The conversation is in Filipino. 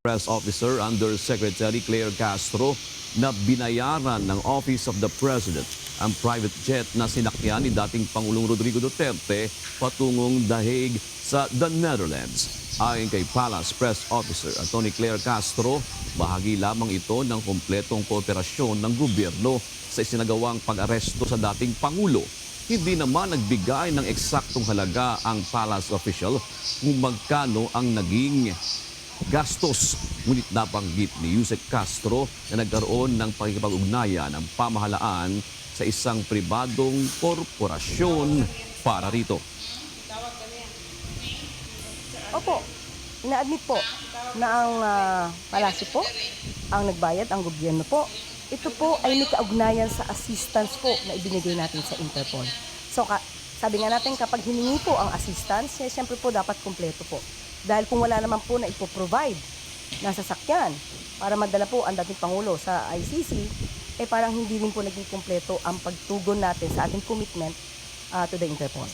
Press Officer Undersecretary Claire Castro na binayaran ng Office of the President ang private jet na sinakyan ni dating Pangulong Rodrigo Duterte patungong The Hague sa the Netherlands. Ayon kay Palace Press Officer Atty. Claire Castro, bahagi lamang ito ng kumpletong kooperasyon ng gobyerno sa isinagawang pag-aresto sa dating Pangulo. Hindi naman nagbigay ng eksaktong halaga ang palace official kung magkano ang naging gastos. Ngunit nabanggit ni Yusek Castro na nagkaroon ng pakikipag-ugnayan ng pamahalaan sa isang pribadong korporasyon para rito. Opo, ina-admit po na ang palasyo po, ang nagbayad, ang gobyerno po. Ito po ay may kaugnayan sa assistance po na ibinigay natin sa Interpol. So, sabi nga natin kapag hiningi po ang assistance, siyempre po dapat kumpleto po. Dahil kung wala naman po na ipoprovide na sasakyan para madala po ang dating Pangulo sa ICC, parang hindi rin po naging kumpleto ang pagtugon natin sa ating commitment to the Interpol.